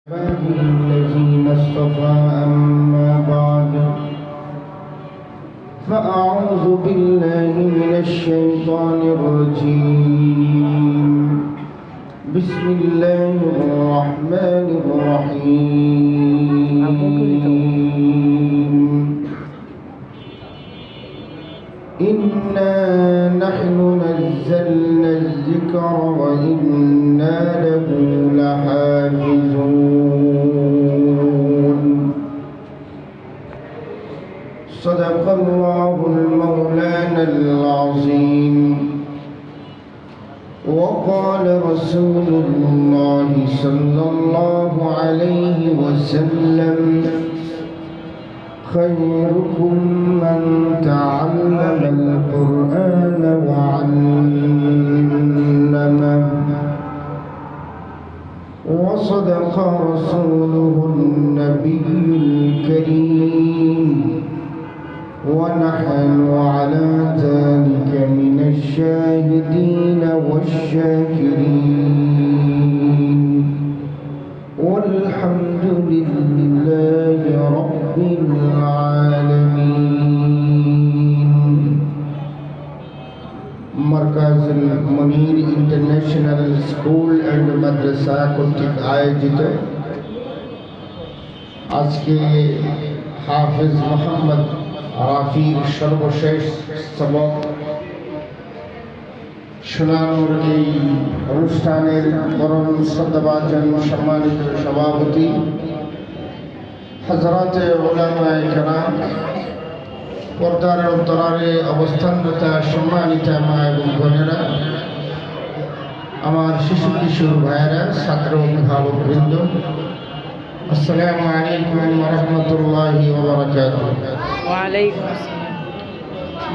الذين اصطفى أما بعد فأعوذ بالله من الشيطان الرجيم بسم الله الرحمن الرحيم إنا نحن نزلنا الذكر وإنا له لحافظون صدق الله المولانا العظيم وقال رسول الله صلى الله عليه وسلم خيركم من تعلم القرآن وعلمه وصدق رسوله النبي الكريم ونحن على ذلك من الشاهدين والشاكرين والحمد لله رب العالمين مركز المنير international school and मदरसा কর্তৃক আয়োজিত আজকে হাফেজ মোহাম্মদ রাফির সর্বশেষ সবক শোনানোর এই অনুষ্ঠানের পরম শ্রদ্ধাভাজন সম্মানিত সভাপতি হযরতে উলামায়ে কেরাম, পর্দার অন্তরালে অবস্থানরত সম্মানিত মা এবং বোনেরা, আমার শিশু কিশোর ভাইয়েরা, ছাত্র অভিভাবকবৃন্দ, আসসালামু আলাইকুম ওয়া রাহমাতুল্লাহি ওয়া বারাকাতুহু। ওয়া আলাইকুম আসসালাম।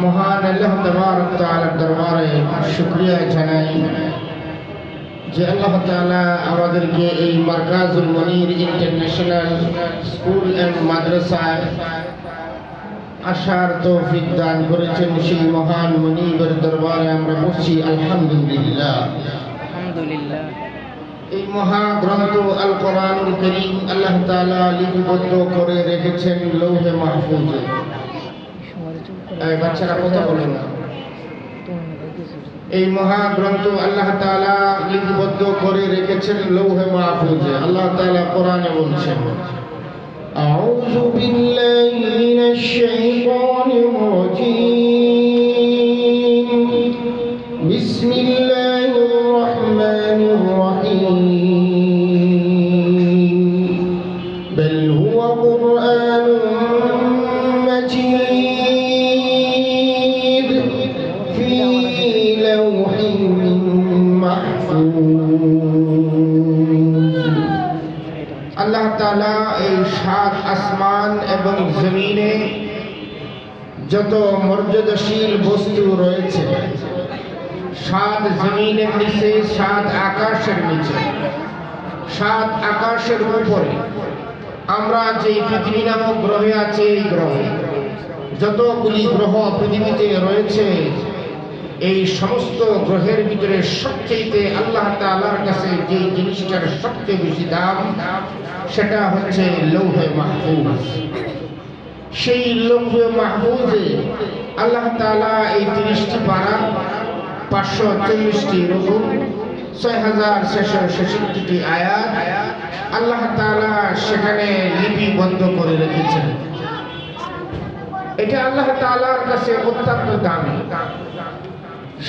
মহান আল্লাহ তাবারক তাআলার দরবারে শুকরিয়া জানাই যে আল্লাহ তাআলা আমাদেরকে এই মারকাজুল মুনির ইন্টারন্যাশনাল স্কুল এন্ড মাদ্রাসায় আসার তৌফিক দান করেছেন। সেই মহান মুনিবের দরবারে আমরা বসছি আলহামদুলিল্লাহ। আলহামদুলিল্লাহ। এই মহাগ্রন্থ আল কোরআনুল কারীম আল্লাহ তাআলা লিপিবদ্ধ করে রেখেছেন লৌহে মাহফুজে। এই বাচ্চারা কথা বলে না। এই মহাগ্রন্থ আল্লাহ তাআলা লিপিবদ্ধ করে রেখেছেন লৌহে মাহফুজে। আল্লাহ তাআলা কোরআনে বলছেন, আউযু বিল্লাহি মিনাশ শাইতানির রাজীম বিসমিল্লাহির রহমানির রহিম বল হুয়া কুরআনুম মাজিদ ফি লাওহিন মাহফুজ। আল্লাহ তাআলা এই সাত আসমান এবং জমিনে যত মর্যাদাশীল বস্তু রয়েছে, সাত জমিনের নিচে, সাত আকাশের নিচে, সাত আকাশের উপরে আমরা যে পৃথিবী নামক গ্রহে আছে, এই গ্রহে যতগুলি গ্রহ পৃথিবীতে রয়েছে, এই সমস্ত গ্রহের ভিতরে সবচেয়ে আল্লাহ তাআলার কাছে যে জিনিসটার সবচেয়ে বেশি দাম, সেটা হচ্ছে লৌহে মাহফুজ। সেই লৌহে মাহফুজে আল্লাহ তাআলা এই 30টি পারা, 540টি রুকু, 6666টি আয়াত আল্লাহ তাআলা সেখানে লিপিবদ্ধ করে রেখেছেন। এটা আল্লাহ তাআলার কাছে অত্যন্ত দামি।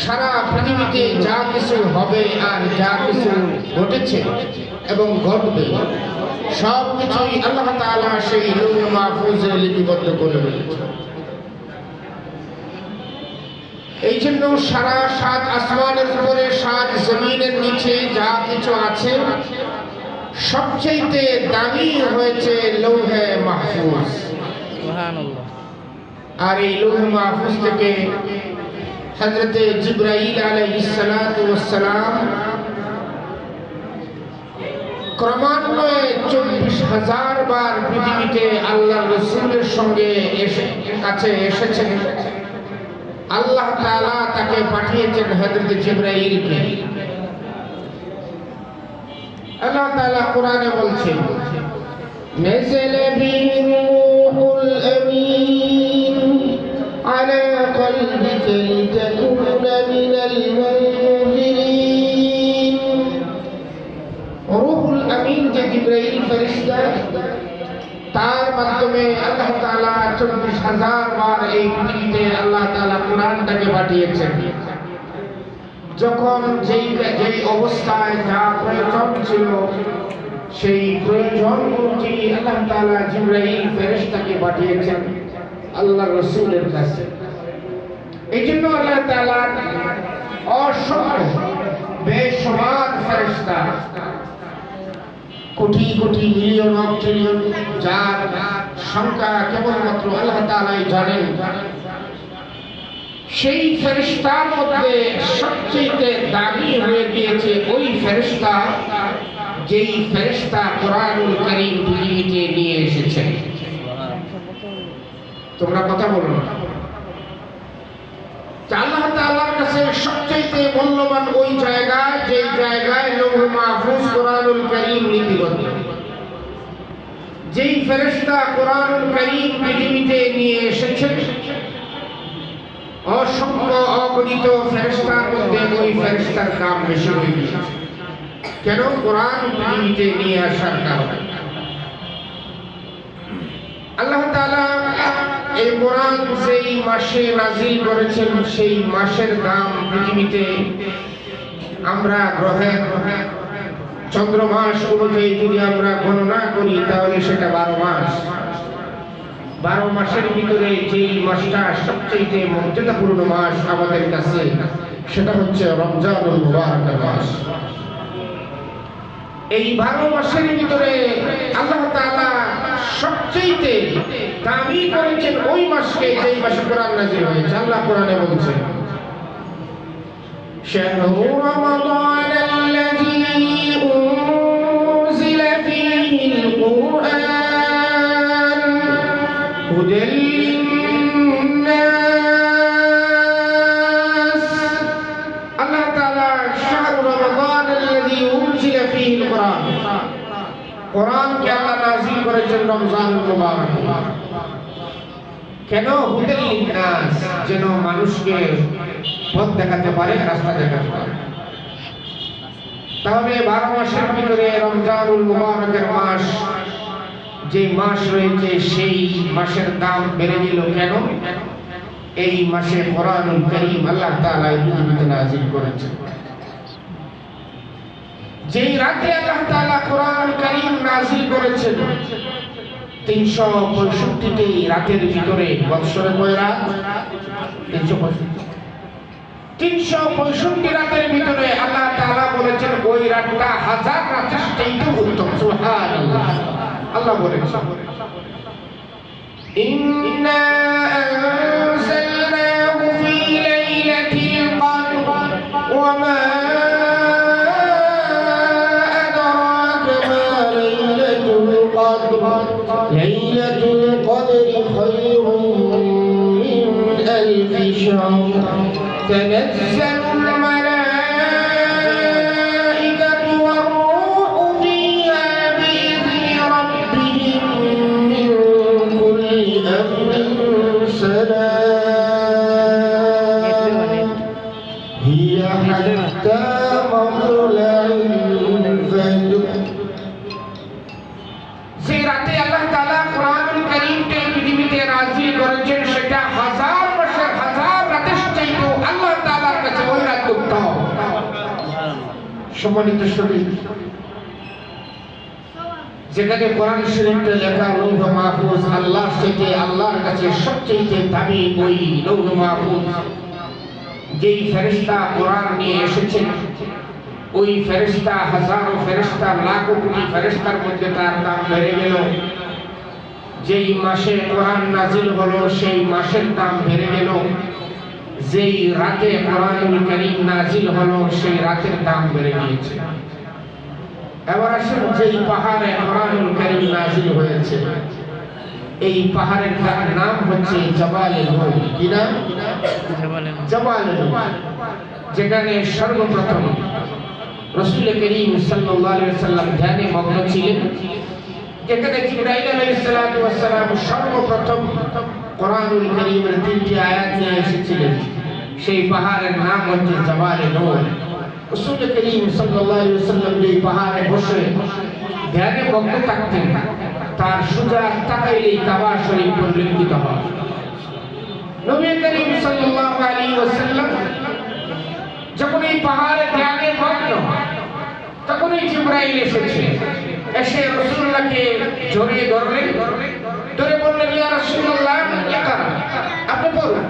সারা পৃথিবীতে যা কিছু হবে আর যা কিছু ঘটেছে এবং ঘটবে, সব কিছুই আল্লাহ তাআলা সেই লৌহে মাহফুজে লিপিবদ্ধ করে রেখেছেন। এই জন্য সারা সাত আসমানের উপরে, সাত জমিনের নিচে যা কিছু আছে, সবচেয়ে দামি হয়েছে লৌহে মাহফুজ। সুবহানাল্লাহ। আর এই লৌহে মাহফুজ থেকে হযরতে জিবরাইল আলাইহিস সালাতু ওয়াস সালাম ক্রমান্বয়ে 24,000 বার পৃথিবীতে আল্লাহর রাসূলের সঙ্গে কাছে এসেছেন। আল্লাহ তাআলা তাকে পাঠিয়েছেন হযরত জিবরাইলকে। আল্লাহ তাআলা কোরআনে বলছেন নাযালা বিহির রূহুল আমিন আলা কলবিকা লিতাকুনা মিনাল মুনজিরিন। রূহুল আমিন যে জিবরাইল ফেরেশতা, তার মাধ্যমে আল্লাহ তাআলা ৪৪,০০০ বার এই পৃথিবীতে আল্লাহ তাআলা কোরআনটাকে পাঠিয়েছেন। যখন যেই অবস্থায় যা প্রয়োজন ছিল সেই প্রয়োজন অনুযায়ী আল্লাহ তাআলা জিবরাইল ফেরেশতাকে পাঠিয়েছেন আল্লাহ রাসূলের কাছে। এই জন্য আল্লাহ তাআলা অসংখ্য বেশুমার ফেরেশতা, কোটি কোটি মিলিয়ন ট্রিলিয়ন, যার সংখ্যা কেবলমাত্র আল্লাহ তাআলাই জানেন, সেই ফেরেশতার মধ্যে সবচেয়ে দামি হয়ে গিয়েছে ওই ফেরেশতা যেই ফেরেশতা কোরআনুল কারীম পৃথিবীতে নিয়ে এসেছেন। তোমরা কথা বলো না। আল্লাহ তাআলার কাছে সবচেয়ে মূল্যবান ওই জায়গা, যেই জায়গায় লৌহ মাহফুজ কোরআনুল কারীম লিপিবদ্ধ। যেই ফেরেশতা কোরআনুল কারীম পৃথিবীতে নিয়ে এসেছেন, অসংখ্য অগণিত ফেরেশতার মধ্যে ওই ফেরেশতার দাম বেশি হয়ে গেছে। কেন? কোরআন পৃথিবীতে নিয়ে আসার কারণে। আল্লাহ তাআলা এই কোরআন যেই মাসে নাযিল করেছেন, সেই মাসের দাম পৃথিবীতে আমরা গ্রহের চন্দ্রমাস অনুযায়ী যদি আমরা গণনা করি তাহলে সেটা 12 মাস। 12 মাসের ভিতরে যেই মাসটা সবচেয়ে মর্যাদাপূর্ণ মাস আমাদের কাছে, সেটা হচ্ছে রমজানুল মুবারক মাস। এই 12 মাসের ভিতরে আল্লাহ তাআলা সবচেয়ে দামি করেছেন ওই মাসকে, যেই মাসে কোরআন নাযিল হয়েছে। আল্লাহ কোরআনে বলছেন শাহরু রমাদান আল্লাযী উনজিলা ফীহিল কুরআন হুদাল লিন্নাস। আল্লাহ তাআলা শাহরু রমাদান আল্লাযী উনজিলা ফীহিল কুরআন, কোরআনকে আল্লাহ নাযিল করেছেন রমজানুল মুবারক। কেন? হুদাল লিন্নাস, যেন মানুষকে পথ দেখাতে পারে, রাস্তা দেখাতে পারে। তাহলে 12 মাসের ভিতরে রমজানুল মুবারকের মাস যে মাস রয়েছে, সেই মাসের দাম বেড়ে গেল কেন? এই মাসে কোরআনুল কারীম আল্লাহ তাআলা পৃথিবীতে নাযিল করেছেন। যেই রাতে আল্লাহ তাআলা কোরআনুল কারীম নাযিল করেছেন, 365টি রাতের ভিতরে, বৎসরে কয় রাত? 365 রাতের ভিতরে আল্লাহ তাআলা বলেছেন ওই রাতটা 1000 রাতের চাইতে উত্তম। সুবহানাল্লাহ। আল্লাহ বলেছেন ইন্না আনজালনাহু ফি লাইলাতিল কদর ওয়া মা ليلة القدر خير من ألف شهر تنزل الملائكة والروح فيها بإذن ربهم من كل أمر سلام هي حتى مطلع الفجر। সেই রাতে আল্লাহ তাআলা কোরআনুল কারীমকে পৃথিবীতে নাযিল করেছেন, সেটা 1000 মাসের 1000 রাতের চাইতে আল্লাহ তাআলার কাছে ওই রাত উত্তম। সম্মানিত শরীর, যেখানে কোরআন শরীফে লেখা লৌহ মাহফুজ আল্লাহ থেকে আল্লাহর কাছে সবচেয়ে দামি ওই লৌহ মাহফুজ, যেই ফেরেশতা কোরআন নিয়ে এসেছেন, ওই ফেরেশতা হাজারো ফেরেশতা, লাখো কোটি ফেরেশতার মধ্যে তার দাম বেড়ে গেল। যেই মাসে কোরআন নাযিল হলো সেই মাসের দাম বেড়ে গেল। যেই রাতে কোরআনুল কারীম নাযিল হলো সেই রাতের দাম বেড়ে গিয়েছে। এবার আসুন, যেই পাহাড়ে কোরআনুল কারীম নাযিল হয়েছে, এই পাহাড়ের নাম হচ্ছে জাবালে নূর। কি নাম? জাবালে নূর। যেখানে সর্বপ্রথম রাসূল করিম সাল্লাল্লাহু আলাইহি ওয়াসাল্লাম ধ্যানে মগ্ন ছিলেন, যেখানে জিবরাইল আলাইহিস সালাতু ওয়াস সালাম সর্বপ্রথম কোরআনুল কারীমের 3টি আয়াত নিয়ে এসেছিলেন। সেই পাহাড়ের নাম হচ্ছে জাবালে নূর। রাসূল করিম সাল্লাল্লাহু আলাইহি ওয়াসাল্লাম এই পাহাড়ে বসে ধ্যানে মগ্ন থাকতেন, তার সোজা তাকাইলেই কাবা শরীফ পরিলক্ষিত হয়। নবী করিম সাল্লাল্লাহু আলাইহি ওয়াসাল্লাম যখন এই পাহাড়ে ধ্যানে মগ্ন, তখন জিবরাইল এসেছে, এসে রাসূলুল্লাহকে জড়িয়ে ধরলেন, ধরে বললেন, ইয়া রাসূলুল্লাহ ইকরা, আপনি পড়ুন।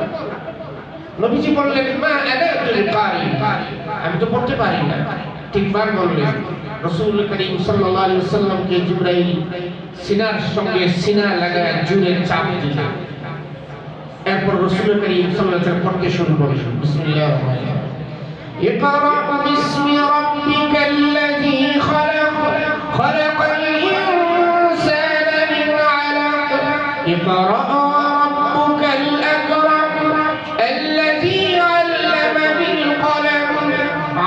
নবীজি বললেন, মা আনা বিল কারি, আমি তো পড়তে পারি না। ঠিকবার বললেন। রাসূল করিম সাল্লাল্লাহু আলাইহি ওয়াসাল্লামকে জিবরাইল সিনার সঙ্গে সিনা লাগায় জোরে চাপ দিলেন। এরপর রাসূল করিম সাল্লাল্লাহু আলাইহি ওয়াসাল্লাম পড়তে শুরু করলেন, বিসমিল্লাহির রহমানির রহিম, ইকরা বিসমি রাব্বিকাল্লাযী খালাক, খালাকাল ইনসানা মিন আলাক, ইকরা রাব্বুকাল আকরাম, আল্লাযী আল্লামা বিল কলম,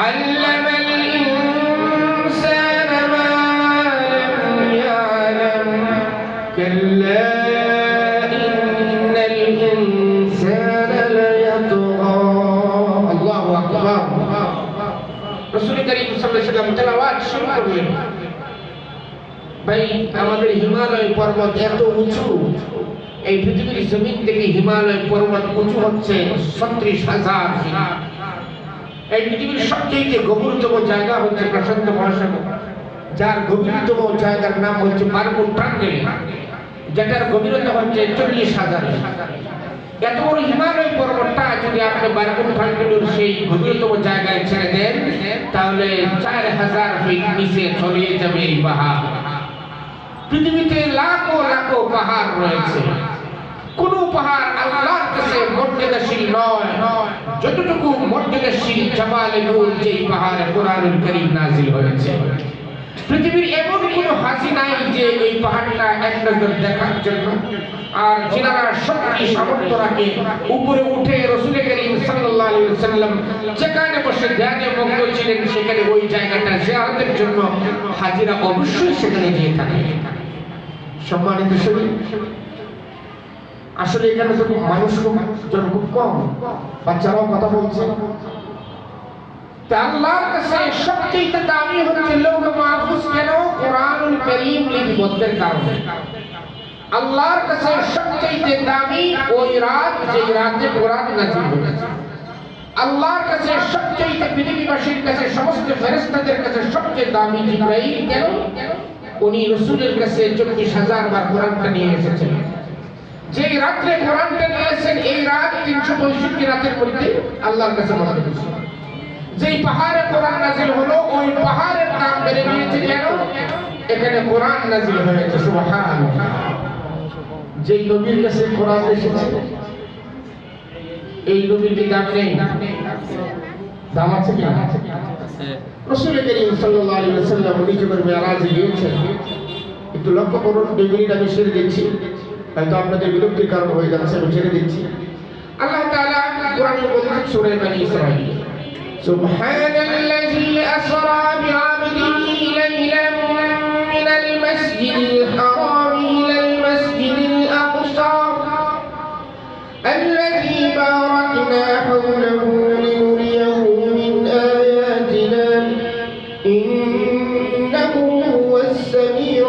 আল্লামাল ইনসানা মা লাম ইয়ালাম, কাল্লা ইন্নাল ইনসানা লায়াতগা। আল্লাহু আকবার। রাসূল করিম সাল্লাল্লাহু আলাইহি ওয়াসাল্লাম তেলাওয়াত শুরু করলেন। ভাই, আমাদের হিমালয় পর্বত এত উঁচু, এই পৃথিবীর জমিন থেকে হিমালয় পর্বত উঁচু হচ্ছে ৩৬,০০০ ফিট। এই পৃথিবীর সবচেয়ে গভীরতম জায়গা হচ্ছে প্রশান্ত মহাসাগর, যার গভীরতম জায়গার নাম হচ্ছে বারমুড ট্রায়াঙ্গেল, যেটার গভীরতা হচ্ছে ৪০,০০০ ফিট। এত বড় হিমালয় পর্বতটা যদি আপনি বারমুড ট্রায়াঙ্গেলের সেই গভীরতম জায়গায় ছেড়ে দেন, তাহলে ৪০০০ ফিট নিচে ছড়িয়ে যাবে এই পাহাড়। পৃথিবীতে লাখো লাখো পাহাড় রয়েছে, কোন পাহাড় আল্লাহর কাছে মর্যাদাশীল নয় যতটুকু মর্যাদাশীল জাবালে নূর, যেই পাহাড়ে কোরআনুল কারীম নাযিল হয়েছে। পৃথিবীর এমন কোন হাজি নাই যে এই পাহাড়টা এক নজর দেখার জন্য। আর যারা শক্তি সামর্থ্য রাখে, উপরে উঠে রাসূল করিম সাল্লাল্লাহু আলাইহি ওয়াসাল্লাম যেখানে বসে ধ্যানে মগ্ন ছিলেন, সেখানে ওই জায়গাটা জিয়ারতের জন্য হাজিরা অবশ্যই সেখানে গিয়ে থাকে। সম্মানিত শরীর, আসলে এখানে তো মানুষ খুব কম, বাচ্চারাও কথা বলছে। আল্লাহর কাছে সবচেয়ে দামি হচ্ছে লৌহ মাহফুজ। কেন? কোরআনুল কারীম লিপিবদ্ধের কারণে। আল্লাহর কাছে সবচেয়ে দামি ওই রাত, যে রাতে কোরআন নাযিল হয়েছে। আল্লাহর কাছে সবচেয়ে পৃথিবীবাসীর কাছে, সমস্ত ফেরেশতাদের কাছে সবচেয়ে দামি জিবরাইল। কেন? উনি রাসূলের কাছে ৪০,০০০ বার কোরআনটা নিয়ে এসেছেন। যে রাতে কোরআনটা নিয়ে এসেছেন, এই রাত ৩৬৫ রাতের মধ্যে আল্লাহর কাছে মনে হয়েছে। যেই পাহাড়ে কোরআন নাযিল হলো, ওই পাহাড়ের নাম বেড়ে গিয়েছে। কেন? এখানে কোরআন নাযিল হয়েছে। সুবহানাল্লাহ। যেই নবীর কাছে কোরআন এসেছে, এই নবীর কি দাম নেই? দাম আছে কি? রাসূল করিম সাল্লাল্লাহু আলাইহি ওয়াসাল্লাম উনি যখন মেরাজে গিয়েছেন, একটু লক্ষ্য করুন, 2 মিনিট আমি ছেড়ে দিচ্ছি, হয়তো আপনাদের বিরক্তির কারণ হয়ে যাচ্ছে, আমি ছেড়ে দিচ্ছি। আল্লাহ তাআলা কোরআনে বলেছেন সূরা বনী ইসরাঈল, সুবহানাল্লাযী আসরা বিআবদিহি লাইলান মিনাল মাসজিদিল হারাম ইলাল মাসজিদিল আকসা الذي باركنا حوله لنريه من آياتنا إنه هو السميع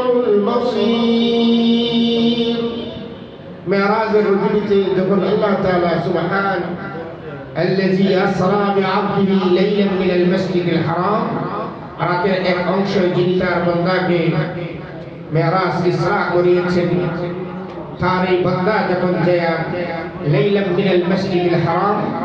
البصير. معراج الرجل يقول الله تعالى سبحان الذي أسرى بعبده ليلا من المسجد الحرام. রাতের এক অংশ যিনি তার বান্দাকে মেরাজ ইসরা করিয়েছেন, তার এই বান্দা যখন যায় লাইলাম মিনাল মাসজিদিল হারাম